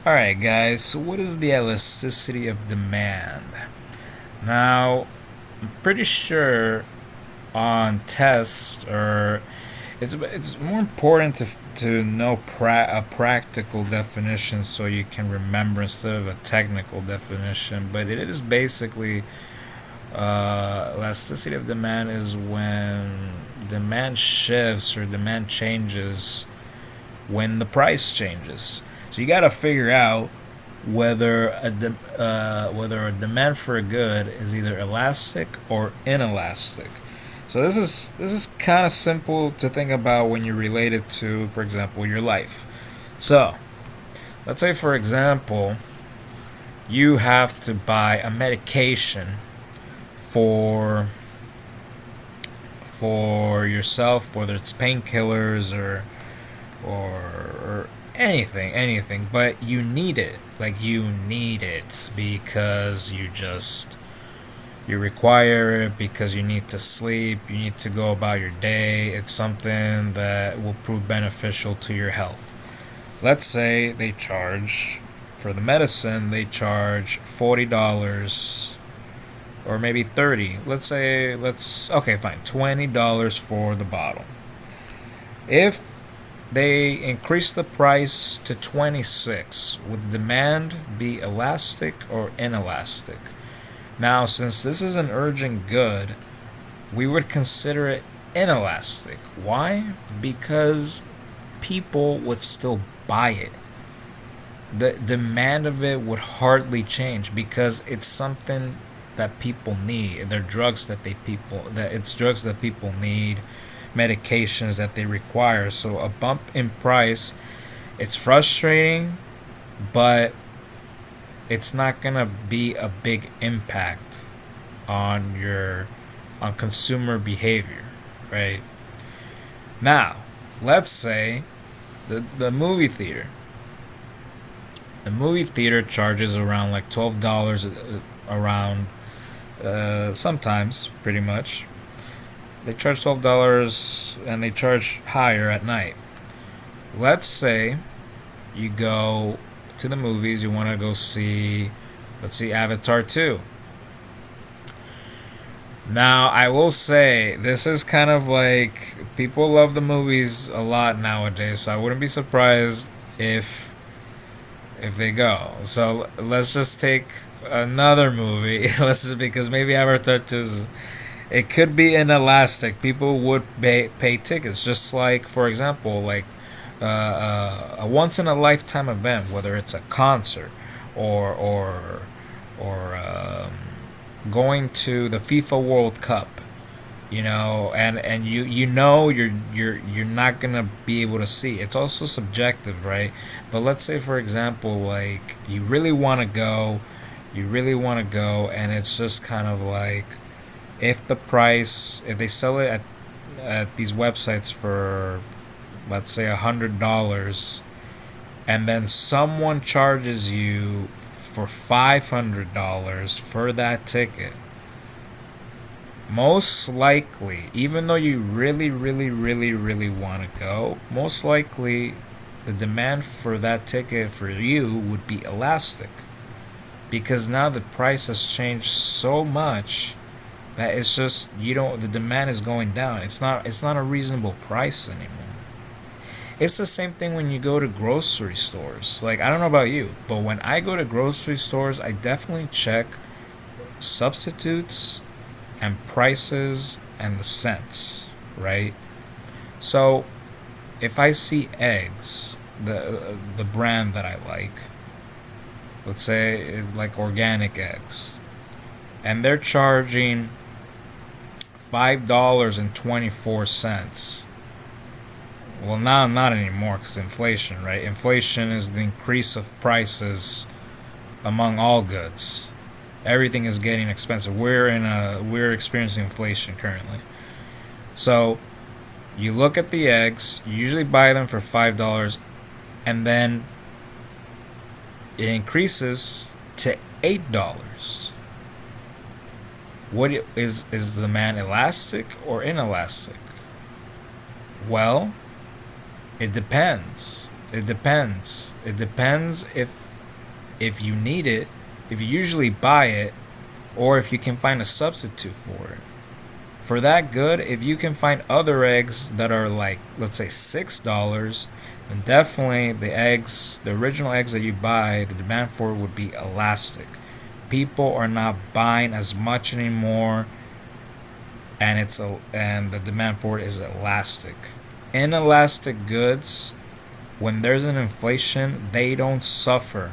Alright, guys, so what is the elasticity of demand? Now, I'm pretty sure on tests, or it's more important to know a practical definition so you can remember instead of a technical definition. But it is basically elasticity of demand is when demand shifts or demand changes when the price changes. So you got to figure out whether a demand for a good is either elastic or inelastic. So this is kind of simple to think about when you relate it to, for example, your life. So let's say, for example, you have to buy a medication for for yourself, whether it's painkillers or anything, but you need it. Like, you need it because you require it, because you need to sleep, you need to go about your day. It's something that will prove beneficial to your health. Let's say they charge for the medicine, they charge $40 or maybe 30. Let's say let's okay, fine. $20 for the bottle. If they increase the price to 26, would demand be elastic or inelastic? Now, since this is an urgent good, we would consider it inelastic. Why? Because people would still buy it. The demand of it would hardly change because it's something that people need. They're drugs that it's drugs that people need, medications that they require. So a bump in price, it's frustrating, but it's not gonna be a big impact on consumer behavior, right? Now, let's say the movie theater. The movie theater charges around like $12 around sometimes pretty much. They charge $12 and they charge higher at night. Let's say you go to the movies, you want to go see, let's see, Avatar 2. Now, I will say, this is kind of like, people love the movies a lot nowadays, so I wouldn't be surprised if they go. So let's just take another movie. Because maybe Avatar 2 is, it could be inelastic. People would pay tickets, just like, for example, like a once in a lifetime event, whether it's a concert or going to the FIFA World Cup. And you're not gonna be able to see. It's also subjective, right? But let's say, for example, like, you really want to go, and it's just kind of like, if they sell it at these websites for, let's say, $100, and then someone charges you for $500 for that ticket, most likely, even though you really, really, really, really want to go, most likely the demand for that ticket for you would be elastic, because now the price has changed so much that it's just, the demand is going down. It's not a reasonable price anymore. It's the same thing when you go to grocery stores. Like, I don't know about you, but when I go to grocery stores, I definitely check substitutes and prices and the cents, right? So if I see eggs, the brand that I like, let's say like organic eggs, and they're charging $5.24. Well, now not anymore, because inflation, right? Inflation is the increase of prices among all goods. Everything is getting expensive. We're experiencing inflation currently. So you look at the eggs. You usually buy them for $5, and then it increases to $8. What is the demand elastic or inelastic? Well, it depends. It depends. It depends if if you need it, if you usually buy it, or if you can find a substitute for it. For that good, if you can find other eggs that are like, let's say $6, then definitely the original eggs that you buy, the demand for it would be elastic. People are not buying as much anymore, and the demand for it is elastic. Inelastic goods, when there's an inflation, they don't suffer.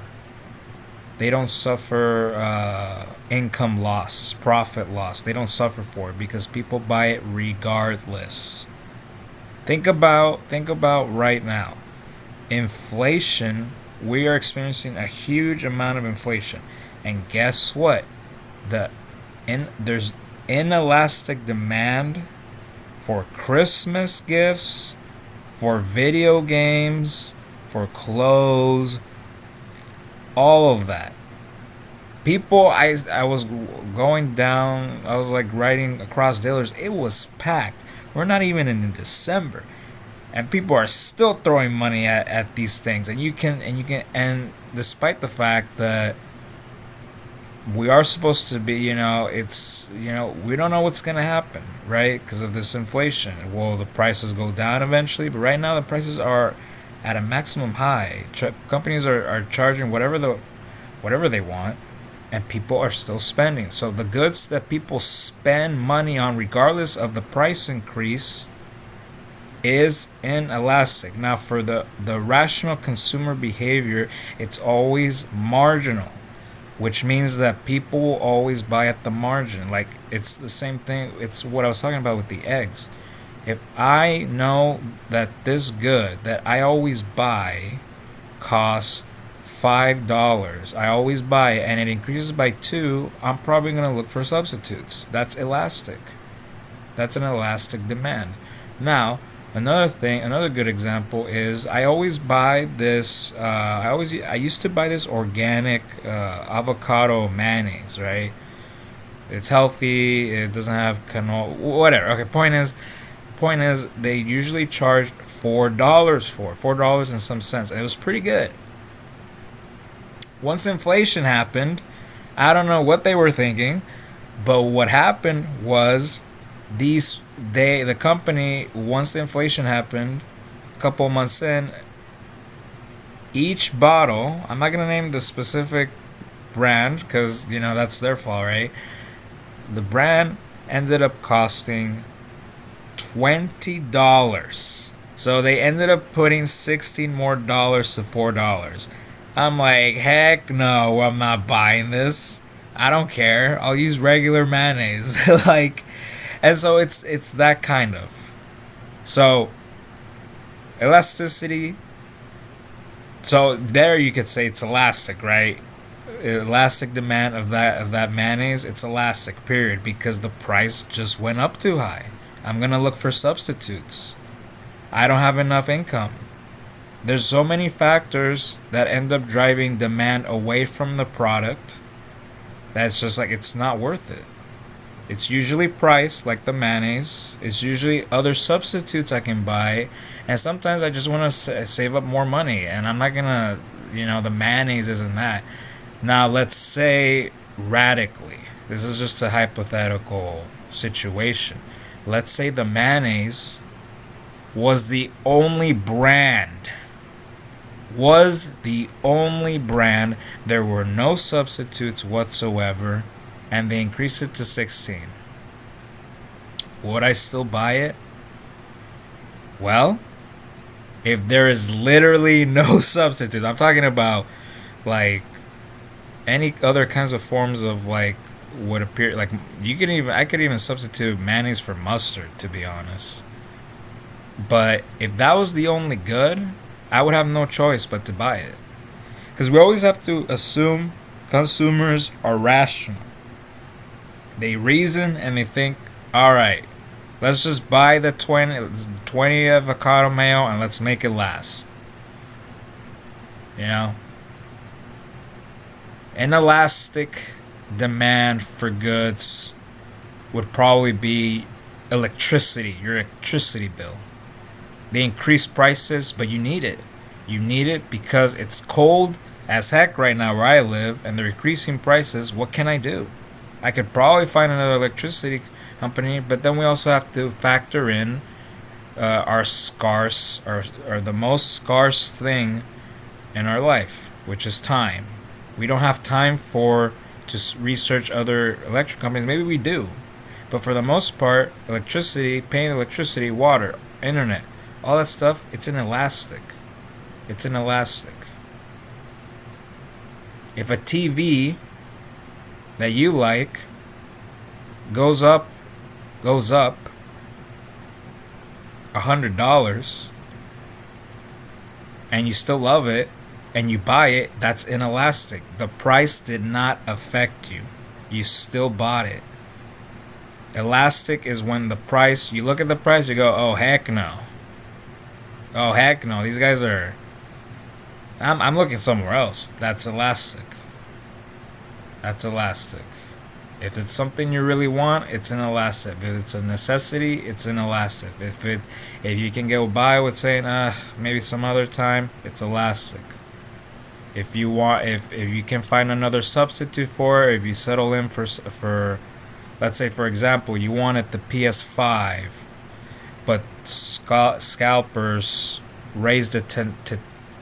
They don't suffer income loss, profit loss. They don't suffer for it because people buy it regardless. Think about right now. Inflation, we are experiencing a huge amount of inflation. And guess what? There's inelastic demand for Christmas gifts, for video games, for clothes, all of that. People, I was going down, I was like riding across dealers, it was packed. We're not even in December. And people are still throwing money at these things. And despite the fact that we are supposed to be, we don't know what's going to happen, right? Because of this inflation. Will the prices go down eventually? But right now, the prices are at a maximum high. Companies are charging whatever they want, and people are still spending. So the goods that people spend money on, regardless of the price increase, is inelastic. Now, for the rational consumer behavior, it's always marginal, which means that people will always buy at the margin. Like, it's the same thing. It's what I was talking about with the eggs. If I know that this good that I always buy costs $5, I always buy it, and it increases by 2, I'm probably going to look for substitutes. That's elastic. That's an elastic demand. Now, another good example is I always buy this. I used to buy this organic avocado mayonnaise, right? It's healthy. It doesn't have canola, whatever. Okay, point is they usually charged $4 and some cents, and it was pretty good. Once inflation happened, I don't know what they were thinking, but what happened was the company, once the inflation happened, a couple months in, each bottle, I'm not gonna name the specific brand because that's their fault, right? The brand ended up costing $20. So they ended up putting 16 more dollars to $4. I'm like, heck no, I'm not buying this. I don't care. I'll use regular mayonnaise. And so it's that kind of. So elasticity. So there you could say it's elastic, right? Elastic demand of that mayonnaise. It's elastic, period, because the price just went up too high. I'm gonna look for substitutes. I don't have enough income. There's so many factors that end up driving demand away from the product that's just like it's not worth it. It's usually price, like the mayonnaise. It's usually other substitutes I can buy, and sometimes I just want to save up more money, and I'm not gonna, the mayonnaise isn't that. Now, let's say radically, this is just a hypothetical situation. Let's say the mayonnaise was the only brand. There were no substitutes whatsoever, and they increased it to 16. Would I still buy it? Well, if there is literally no substitutes, I'm talking about like any other kinds of forms of like would appear like I could even substitute mayonnaise for mustard, to be honest. But if that was the only good, I would have no choice but to buy it. Because we always have to assume consumers are rational. They reason and they think, all right, let's just buy the 20 avocado mayo and let's make it last. Inelastic demand for goods would probably be electricity, your electricity bill. They increase prices, but you need it. You need it because it's cold as heck right now where I live, and they're increasing prices. What can I do? I could probably find another electricity company, but then we also have to factor in our scarce, or the most scarce thing in our life, which is time. We don't have time for to research other electric companies. Maybe we do, but for the most part, electricity, paying electricity, water, internet, all that stuff, it's inelastic. It's inelastic. If a TV that you like goes up $100, and you still love it and you buy it, that's inelastic. The price did not affect you. You still bought it. Elastic is when the price, you look at the price, you go, oh heck no. Oh heck no. These guys are, I'm looking somewhere else. That's elastic. That's elastic. If it's something you really want, it's inelastic. If it's a necessity, it's inelastic. If you can go by with saying, maybe some other time, it's elastic. If you want, if you can find another substitute for it, if you settle in for, let's say for example, you wanted the PS5, but scalpers raised it to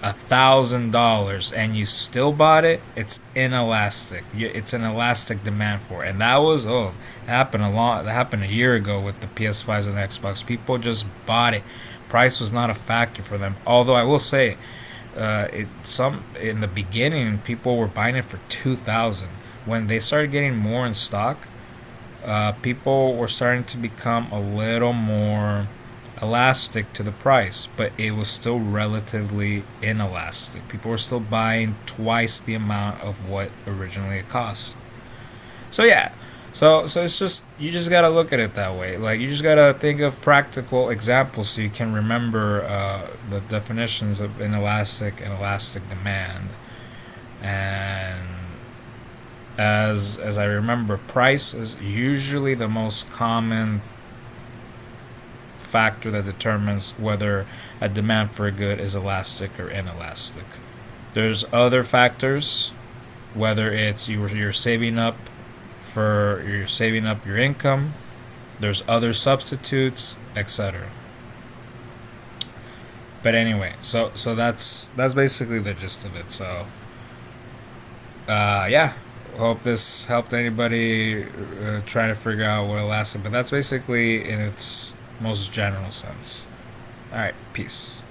$1,000 and you still bought it, it's inelastic. It's an elastic demand for it. And that was that happened a year ago with the PS5s and Xbox. People just bought it. Price was not a factor for them. Although I will say, some in the beginning people were buying it for 2,000. When they started getting more in stock, people were starting to become a little more elastic to the price, but it was still relatively inelastic. People were still buying twice the amount of what originally it cost. So yeah, so it's just, you just gotta look at it that way. Like, you just gotta think of practical examples so you can remember the definitions of inelastic and elastic demand. And as I remember, price is usually the most common factor that determines whether a demand for a good is elastic or inelastic. There's other factors, whether it's you're saving up your income. There's other substitutes, etc. But anyway, so that's basically the gist of it. So yeah, hope this helped anybody trying to figure out what elastic. But that's basically in its most general sense. All right, peace.